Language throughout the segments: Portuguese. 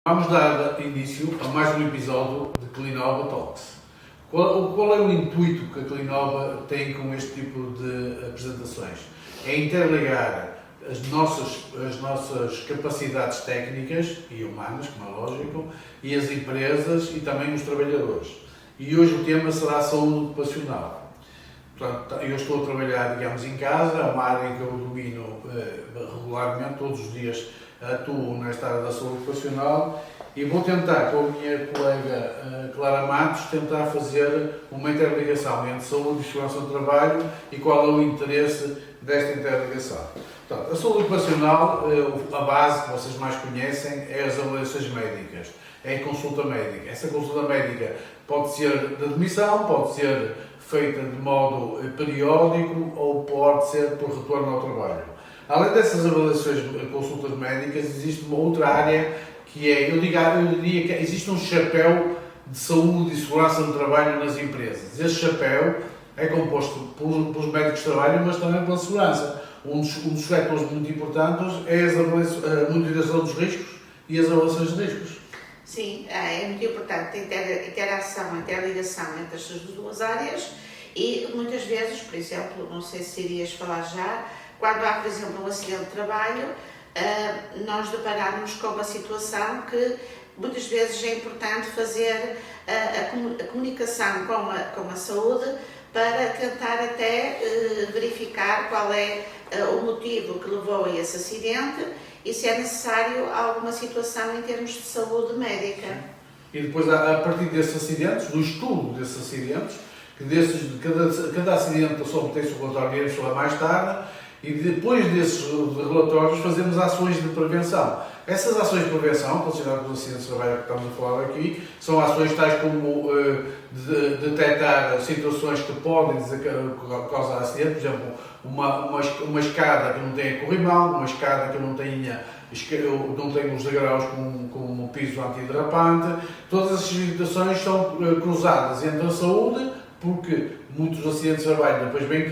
Vamos dar início a mais um episódio de Clinova Talks. Qual é o intuito que a Clinova tem com este tipo de apresentações? É interligar as nossas capacidades técnicas e humanas, como é lógico, e as empresas e também os trabalhadores. E hoje o tema será a saúde ocupacional. Portanto, eu estou a trabalhar, digamos, em casa, é uma área que eu domino regularmente, todos os dias atuo nesta área da saúde ocupacional e vou tentar, com a minha colega Clara Matos, tentar fazer uma interligação entre saúde e segurança do trabalho e qual é o interesse desta interligação. Portanto, a saúde ocupacional, a base que vocês mais conhecem é as avaliações médicas, é a consulta médica. Essa consulta médica pode ser de admissão, pode ser feita de modo periódico ou pode ser por retorno ao trabalho. Além dessas avaliações, consultas médicas, existe uma outra área que é, eu diria que existe um chapéu de saúde e segurança do trabalho nas empresas. Esse chapéu é composto pelos médicos de trabalho, mas também pela segurança. Um dos setores muito importantes é a monitorização dos riscos e as avaliações de riscos. Sim, é muito importante a interação, a interligação entre estas duas áreas e muitas vezes, por exemplo, não sei se irias falar já, quando há, por exemplo, um acidente de trabalho, nós deparamos com uma situação que muitas vezes é importante fazer a comunicação com a saúde para tentar até verificar qual é o motivo que levou a esse acidente e se é necessário alguma situação em termos de saúde médica. E depois, a partir desses acidentes, do estudo desses acidentes, que cada acidente só obtém-se o relatório e iremos falar mais tarde, e depois desses relatórios fazemos ações de prevenção. Essas ações de prevenção, relacionadas com os acidentes de trabalho que estamos a falar aqui, são ações tais como detectar situações que podem causar acidente, por exemplo, uma escada que não tenha corrimão, uma escada que não tenha os degraus com piso antiderrapante. Todas essas situações são cruzadas entre a saúde, porque muitos acidentes de trabalho depois bem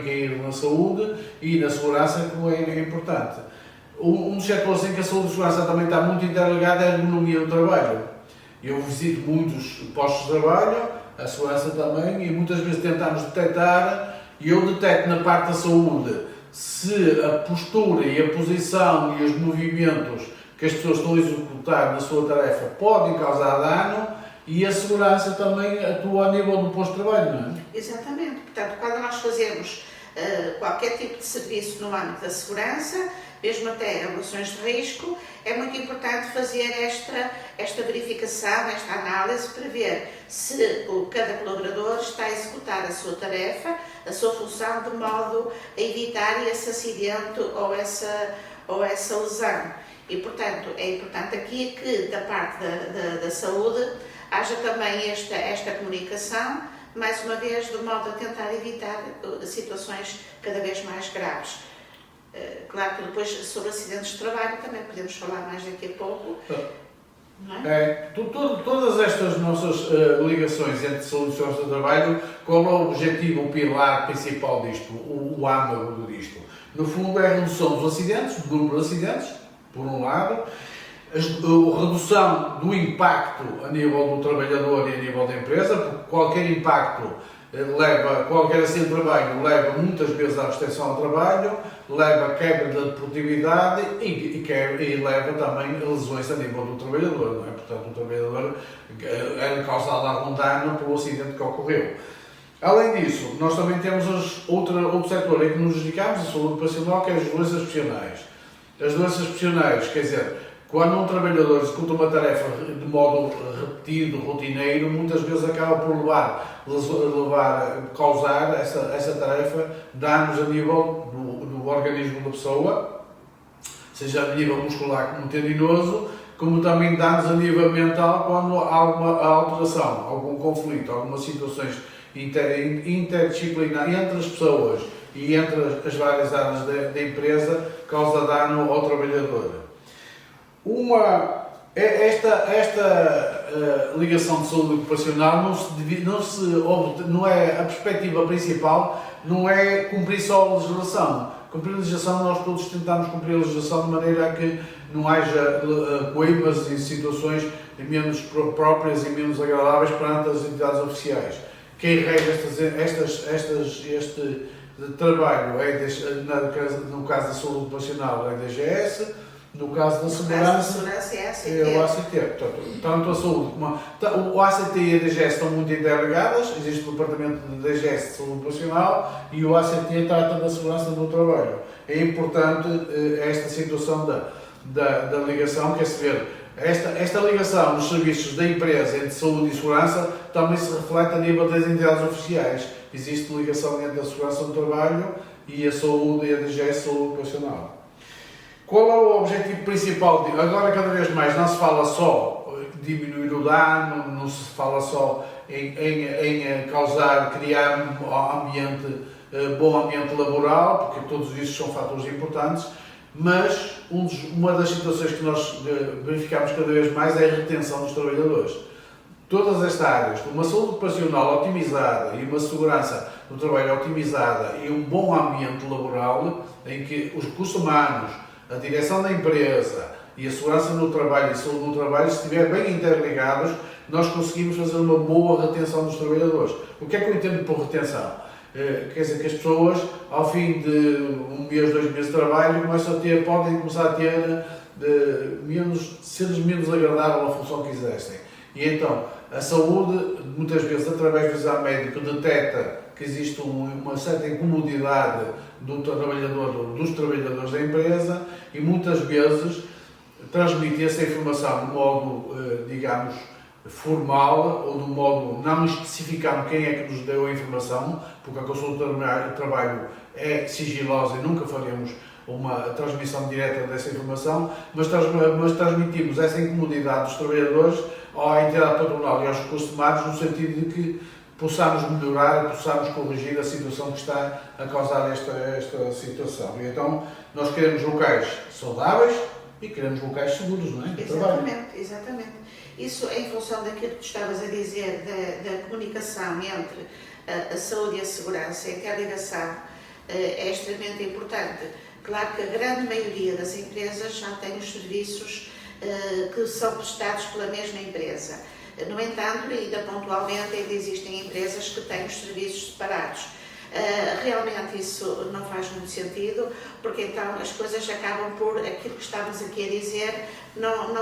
cair na saúde e na segurança, como é importante. Um dos setores em que a saúde e a segurança também está muito interligada é a ergonomia do trabalho. Eu visito muitos postos de trabalho, a segurança também, e muitas vezes tentamos detectar, e eu detecto na parte da saúde se a postura e a posição e os movimentos que as pessoas estão a executar na sua tarefa podem causar dano, e a segurança também atua a nível do posto de trabalho, não é? Exatamente. Portanto, quando nós fazemos qualquer tipo de serviço no âmbito da segurança, mesmo até avaliações de risco, é muito importante fazer esta verificação, esta análise, para ver se cada colaborador está a executar a sua tarefa, a sua função, de modo a evitar esse acidente ou essa lesão. E, portanto, é importante aqui que, da parte da saúde, haja também esta comunicação, mais uma vez, de modo a tentar evitar situações cada vez mais graves. Claro que depois, sobre acidentes de trabalho, também podemos falar mais daqui a pouco. Não é? Todas estas nossas ligações entre saúde e segurança do trabalho, qual é o objetivo, o pilar principal disto, o âmago disto? No fundo, é a redução dos acidentes, do número de acidentes, por um lado, a redução do impacto a nível do trabalhador e a nível da empresa, porque qualquer impacto qualquer acidente de trabalho leva muitas vezes à restrição ao trabalho, leva a quebra da produtividade e leva também a lesões a nível do trabalhador, não é? Portanto, o trabalhador é causado algum dano pelo acidente que ocorreu. Além disso, nós também temos outro setor em que nos dedicamos, a saúde ocupacional, que é as doenças profissionais. As doenças profissionais, quer dizer, quando um trabalhador executa uma tarefa de modo repetido, rotineiro, muitas vezes acaba por causar essa tarefa danos a nível do organismo da pessoa, seja a nível muscular como tendinoso, como também danos a nível mental quando há alguma alteração, algum conflito, algumas situações interdisciplinares entre as pessoas e entre as várias áreas da empresa, causa dano ao trabalhador. Esta ligação de saúde ocupacional não é a perspectiva principal, não é cumprir só a legislação. Cumprir a legislação, nós todos tentamos cumprir a legislação de maneira a que não haja coimas e situações menos próprias e menos agradáveis perante as entidades oficiais. Quem rege este trabalho é, no caso da saúde ocupacional, é a DGS, no caso da segurança é o ACT. Portanto, tanto a saúde como o ACT e a DGS estão muito interligadas, existe o departamento da DGS de saúde ocupacional e o ACT trata da segurança do trabalho. É importante esta situação da ligação, quer saber, esta ligação nos serviços da empresa entre saúde e segurança também se reflete a nível das entidades oficiais. Existe ligação entre a segurança do trabalho e a saúde e a DGS, saúde ocupacional. Qual é o objetivo principal? Agora, cada vez mais, não se fala só de diminuir o dano, não se fala só em criar um bom ambiente laboral, porque todos isso são fatores importantes, mas uma das situações que nós verificamos cada vez mais é a retenção dos trabalhadores. Todas estas áreas, uma saúde ocupacional otimizada e uma segurança do trabalho otimizada e um bom ambiente laboral, em que os recursos humanos, a direção da empresa e a segurança no trabalho e a saúde no trabalho, se estiverem bem interligados, nós conseguimos fazer uma boa retenção dos trabalhadores. O que é que eu entendo por retenção? Quer dizer que as pessoas, ao fim de 1 mês, 2 meses de trabalho, podem começar a ter seres menos agradável à função que exercem. E então, a saúde, muitas vezes, através do exame médico, detecta que existe uma certa incomodidade dos trabalhadores da empresa e muitas vezes transmite essa informação de modo, digamos, formal ou de modo não especificando quem é que nos deu a informação, porque a consulta de trabalho é sigilosa e nunca faremos uma transmissão direta dessa informação, mas transmitimos essa incomodidade dos trabalhadores à entidade patronal e aos recursos humanos no sentido de que possamos melhorar, possamos corrigir a situação que está a causar esta situação. E então, nós queremos locais saudáveis e queremos locais seguros, não é? Exatamente. Isso em função daquilo que tu estavas a dizer, da comunicação entre a saúde e a segurança, a interligação é extremamente importante. Claro que a grande maioria das empresas já tem os serviços que são prestados pela mesma empresa. No entanto, ainda pontualmente ainda existem empresas que têm os serviços separados. Realmente isso não faz muito sentido, porque então as coisas acabam por, aquilo que estávamos aqui a dizer, não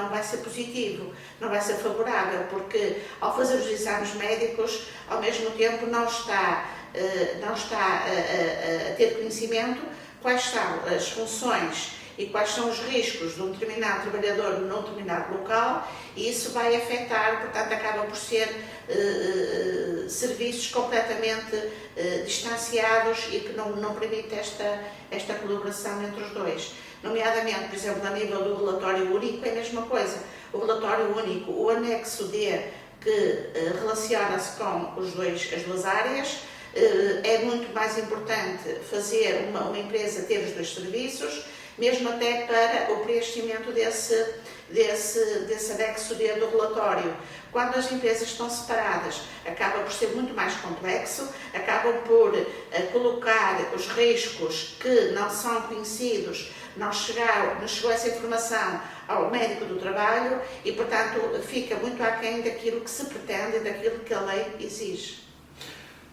vai ser positivo, não vai ser favorável, porque ao fazer os exames médicos, ao mesmo tempo não está a ter conhecimento quais são as funções e quais são os riscos de um determinado trabalhador num determinado local, e isso vai afetar, portanto, acaba por ser serviços completamente distanciados e que não permite esta colaboração entre os dois. Nomeadamente, por exemplo, a nível do relatório único, é a mesma coisa. O relatório único, o anexo D, que relaciona-se com as duas áreas, é muito mais importante fazer uma empresa ter os dois serviços, mesmo até para o preenchimento desse anexo D do relatório. Quando as empresas estão separadas, acaba por ser muito mais complexo, acabam por colocar os riscos que não são conhecidos, não chegou essa informação ao médico do trabalho e, portanto, fica muito aquém daquilo que se pretende e daquilo que a lei exige.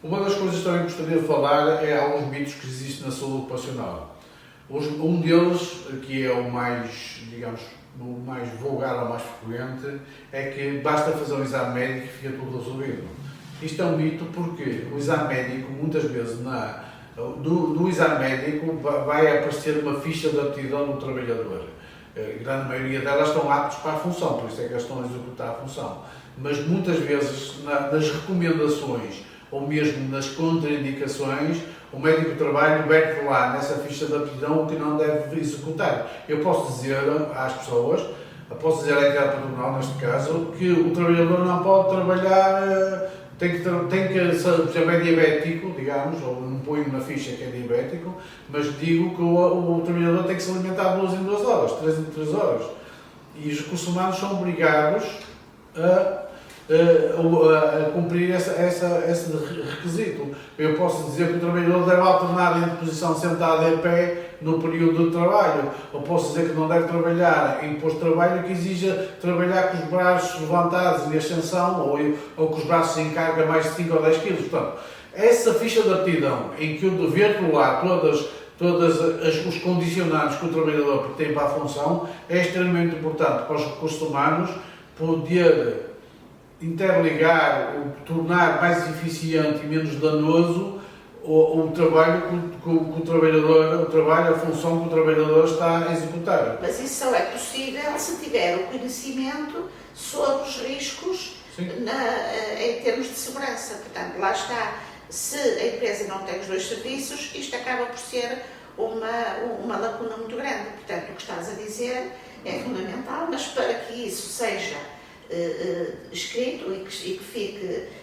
Uma das coisas que também gostaria de falar é alguns mitos que existem na saúde ocupacional. Um deles, que é o mais, digamos, o mais vulgar ou mais frequente, é que basta fazer um exame médico e fica tudo resolvido. Isto é um mito porque o exame médico, muitas vezes, no exame médico vai aparecer uma ficha de aptidão do trabalhador. A grande maioria delas estão aptos para a função, por isso é que elas estão a executar a função. Mas muitas vezes, nas recomendações ou mesmo nas contraindicações, o médico do trabalho mete lá nessa ficha de aptidão o que não deve executar. Eu posso dizer às pessoas, posso dizer à entidade patronal, neste caso, que o trabalhador não pode trabalhar, tem que por exemplo, é diabético, digamos, ou não ponho na ficha que é diabético, mas digo que o trabalhador tem que se alimentar 2 em 2 horas, 3 em 3 horas. E os recursos humanos são obrigados a a cumprir esse requisito. Eu posso dizer que o trabalhador deve alternar entre posição sentada e pé no período de trabalho, ou posso dizer que não deve trabalhar em posto de trabalho que exija trabalhar com os braços levantados em ascensão ou com os braços em carga mais de 5 ou 10 kg. Portanto, essa ficha de aptidão em que eu dever lá todos os condicionantes que o trabalhador tem para a função é extremamente importante para os recursos humanos poder interligar, tornar mais eficiente e menos danoso o trabalho que o trabalho, a função que o trabalhador está a executar. Mas isso só é possível se tiver o conhecimento sobre os riscos em termos de segurança. Portanto, lá está. Se a empresa não tem os dois serviços, isto acaba por ser uma lacuna muito grande. Portanto, o que estás a dizer é fundamental, mas para que isso seja escrito e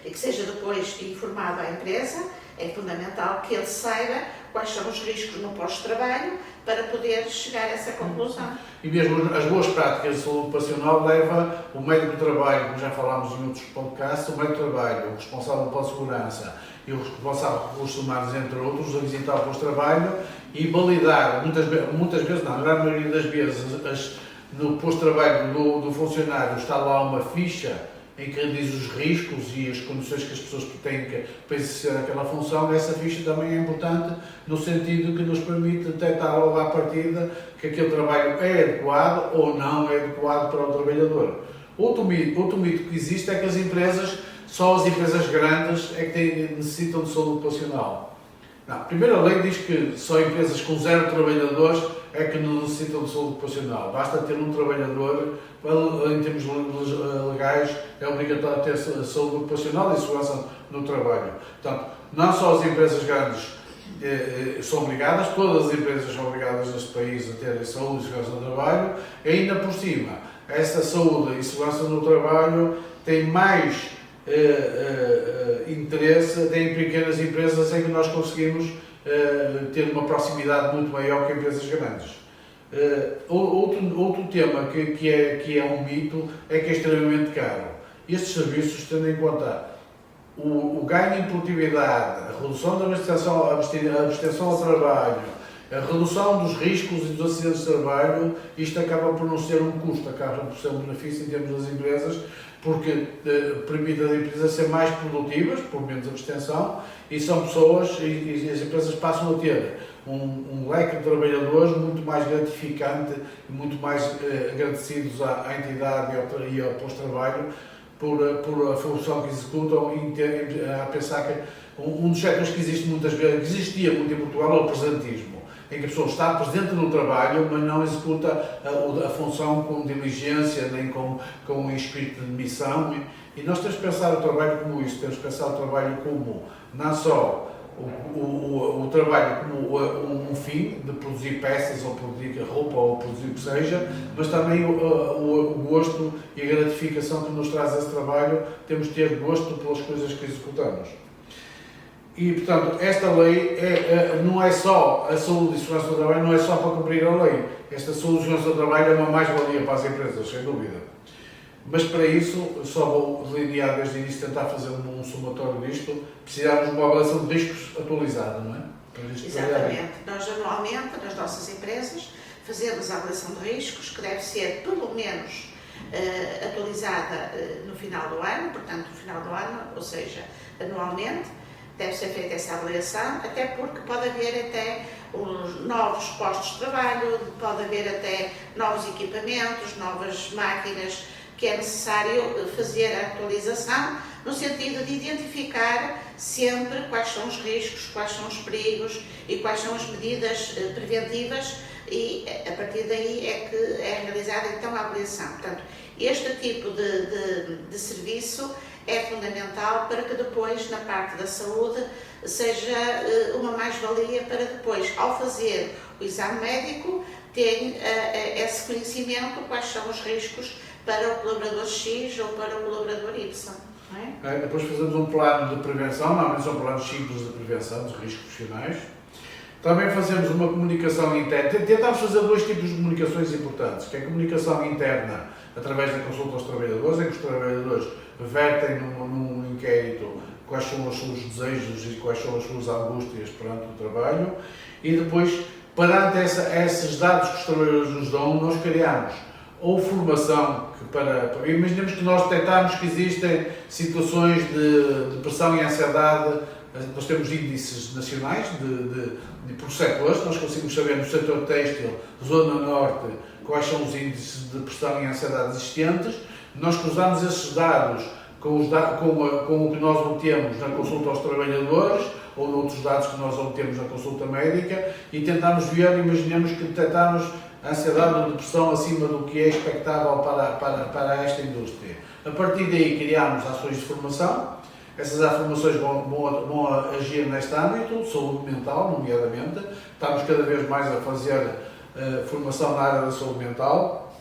que seja depois informado à empresa, é fundamental que ele saiba quais são os riscos no pós-trabalho para poder chegar a essa conclusão. E mesmo as boas práticas de saúde ocupacional leva o médico de trabalho, como já falámos em outros podcasts, o médico de trabalho, o responsável pela segurança e o responsável por recursos humanos, entre outros, a visitar o posto de trabalho e validar, muitas vezes não, na grande maioria das vezes, no posto de trabalho do funcionário está lá uma ficha em que diz os riscos e as condições que as pessoas têm para exercer aquela função. Essa ficha também é importante no sentido que nos permite detectar logo à partida que aquele trabalho é adequado ou não é adequado para o trabalhador. Outro mito que existe é que só as empresas grandes é que necessitam de saúde ocupacional. Não, a primeira lei diz que só empresas com 0 trabalhadores é que não necessitam de saúde ocupacional. Basta ter um trabalhador, em termos legais, é obrigatório ter saúde ocupacional e segurança no trabalho. Portanto, não só as empresas grandes são obrigadas, todas as empresas são obrigadas neste país a ter saúde e segurança no trabalho, e ainda por cima, essa saúde e segurança no trabalho tem mais interesse em pequenas empresas em que nós conseguimos ter uma proximidade muito maior que empresas grandes. Outro tema que é um mito é que é extremamente caro. Estes serviços, tendo em conta o ganho em produtividade, a redução da abstenção ao trabalho, a redução dos riscos e dos acidentes de trabalho, isto acaba por não ser um custo, acaba por ser um benefício em termos das empresas, porque permite às empresas ser mais produtivas, por menos abstenção, e são pessoas, e as empresas passam a ter um leque de trabalhadores muito mais gratificante e muito mais agradecidos à entidade e ao posto de trabalho por a função que executam e a pensar que um dos setores que existe muitas vezes, que existia muito em Portugal, é o presentismo, em que a pessoa está presente no trabalho, mas não executa a função com diligência, nem com espírito de missão. E nós temos que pensar o trabalho como isso, temos que pensar o trabalho como, não só o trabalho como um fim de produzir peças, ou produzir roupa, ou produzir o que seja, mas também o gosto e a gratificação que nos traz esse trabalho, temos de ter gosto pelas coisas que executamos. E, portanto, esta lei não é só a saúde e segurança do trabalho, não é só para cumprir a lei. Esta saúde e segurança do trabalho é uma mais-valia para as empresas, sem dúvida. Mas para isso, só vou delinear desde o início, tentar fazer um somatório disto, precisamos de uma avaliação de riscos atualizada, não é? Exatamente. Nós, anualmente, nas nossas empresas, fazemos a avaliação de riscos, que deve ser, pelo menos, atualizada no final do ano, portanto, no final do ano, ou seja, anualmente, deve ser feita essa avaliação, até porque pode haver até novos postos de trabalho, pode haver até novos equipamentos, novas máquinas, que é necessário fazer a atualização, no sentido de identificar sempre quais são os riscos, quais são os perigos e quais são as medidas preventivas, e a partir daí é que é realizada então a avaliação. Portanto, este tipo de serviço é fundamental para que depois, na parte da saúde, seja uma mais-valia para depois, ao fazer o exame médico, ter esse conhecimento, quais são os riscos para o colaborador X ou para o colaborador Y. Não é? Depois fazemos um plano de prevenção, normalmente são planos simples de prevenção dos riscos profissionais. Também fazemos uma comunicação interna. Tentamos fazer dois tipos de comunicações importantes, que é a comunicação interna através da consulta aos trabalhadores, em que os trabalhadores vertem num inquérito quais são os seus desejos e quais são as suas angústias perante o trabalho, e depois, perante esses dados que os trabalhadores nos dão, nós criamos ou formação, imaginemos que nós detectarmos que existem situações de depressão e ansiedade. Nós temos índices nacionais por setores, nós conseguimos saber no setor têxtil, zona norte, quais são os índices de depressão e ansiedade existentes. Nós cruzamos esses dados com o que nós obtemos na consulta aos trabalhadores ou noutros dados que nós obtemos na consulta médica e tentamos ver, imaginemos que detectamos ansiedade ou depressão acima do que é expectável para esta indústria. A partir daí criamos ações de formação. Essas afirmações vão agir neste âmbito, saúde mental, nomeadamente. Estamos cada vez mais a fazer formação na área da saúde mental.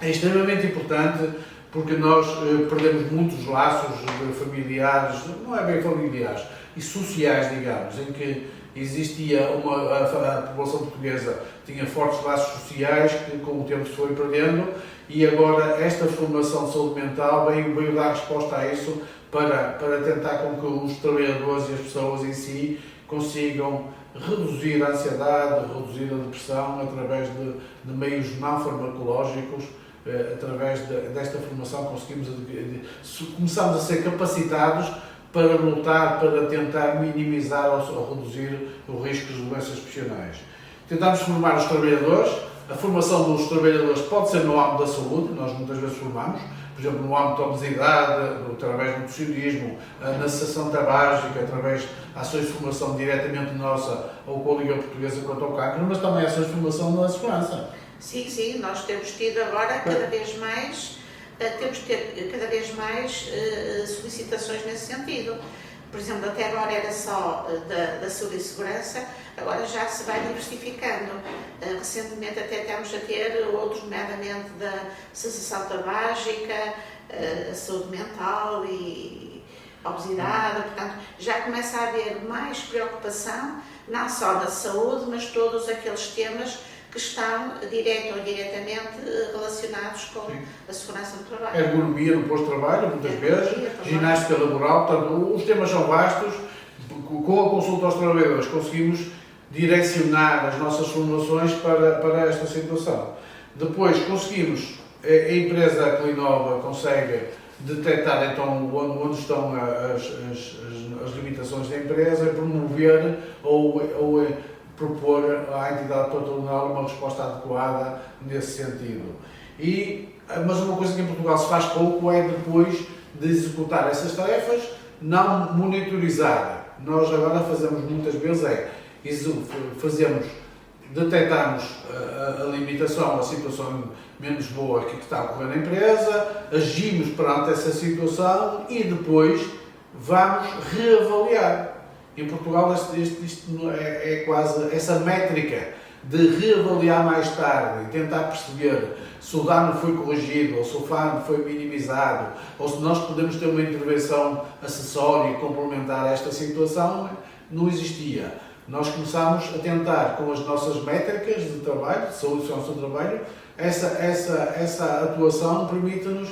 É extremamente importante porque nós perdemos muitos laços familiares, não é bem familiares, e sociais, digamos, em que existia a população portuguesa tinha fortes laços sociais que com o tempo se foi perdendo e agora esta formação de saúde mental veio dar resposta a isso para tentar com que os trabalhadores e as pessoas em si consigam reduzir a ansiedade, reduzir a depressão através de meios não farmacológicos. Através desta formação começamos a ser capacitados para lutar, para tentar minimizar ou reduzir o risco de doenças profissionais. Tentamos formar os trabalhadores. A formação dos trabalhadores pode ser no âmbito da saúde, nós muitas vezes formamos, por exemplo, no âmbito da obesidade, através do nutricionismo, na cessação tabágica, através de ações de formação diretamente nossa ou com a Liga Portuguesa contra o Cancro, mas também ações de formação na segurança. Sim, nós temos tido agora cada vez mais, solicitações nesse sentido. Por exemplo, até agora era só da saúde e segurança, agora já se vai diversificando. Recentemente até estamos a ter outros, nomeadamente da cessação tabágica, a saúde mental e a obesidade, portanto, já começa a haver mais preocupação, não só da saúde, mas todos aqueles temas que estão, direta ou indiretamente, relacionados com a segurança do trabalho. Ergonomia no posto de trabalho, muitas vezes, ginástica laboral, portanto, os temas são vastos. Com a consulta aos trabalhadores conseguimos direcionar as nossas formações para esta situação. Depois conseguimos, a empresa Clinova consegue detectar então onde estão as limitações da empresa e promover ou propor à entidade patronal uma resposta adequada nesse sentido. Mas uma coisa que em Portugal se faz pouco é depois de executar essas tarefas, não monitorizar. Nós agora fazemos muitas vezes detectamos a limitação, a situação menos boa que está a ocorrer na empresa, agimos perante essa situação e depois vamos reavaliar. Em Portugal isto é quase essa métrica de reavaliar mais tarde e tentar perceber se o dano foi corrigido ou se o dano foi minimizado ou se nós podemos ter uma intervenção acessória e complementar a esta situação, não existia. Nós começámos a tentar, com as nossas métricas de trabalho, de saúde e segurança do trabalho, essa atuação permite-nos,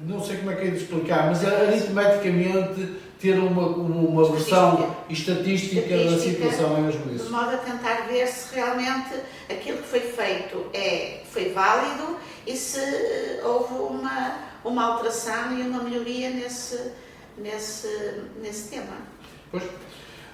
não sei como é que é de explicar, mas aritmeticamente ter uma versão estatística da situação em mesmo. De modo a tentar ver se realmente aquilo que foi feito foi válido e se houve uma alteração e uma melhoria nesse tema. Pois.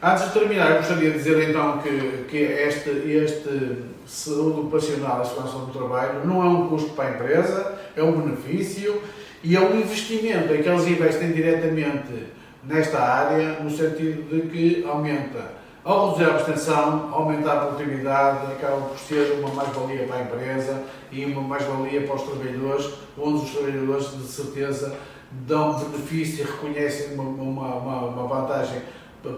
Antes de terminar, eu gostaria de dizer então que este saúde ocupacional e segurança do trabalho não é um custo para a empresa, é um benefício e é um investimento em que eles investem diretamente nesta área, no sentido de que aumenta, ao reduzir a abstenção, aumenta a produtividade, acaba por ser uma mais-valia para a empresa e uma mais-valia para os trabalhadores, onde os trabalhadores de certeza dão benefício e reconhecem uma vantagem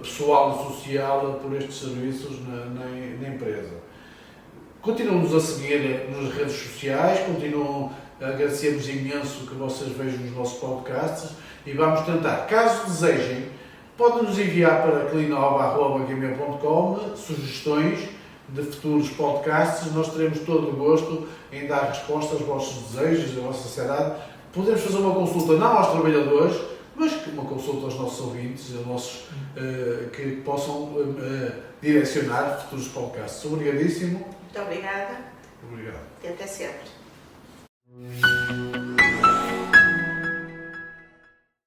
pessoal e social por estes serviços na empresa. Continuam-nos a seguir nas redes sociais, agradecemos imenso que vocês vejam os nossos podcasts e vamos tentar, caso desejem, podem nos enviar para clinova@gmail.com sugestões de futuros podcasts, nós teremos todo o gosto em dar resposta aos vossos desejos, à vossa sociedade. Podemos fazer uma consulta não aos trabalhadores, mas uma consulta aos nossos ouvintes, aos nossos, que possam direcionar futuros podcasts. Obrigadíssimo. Muito obrigada. Obrigado. E até sempre.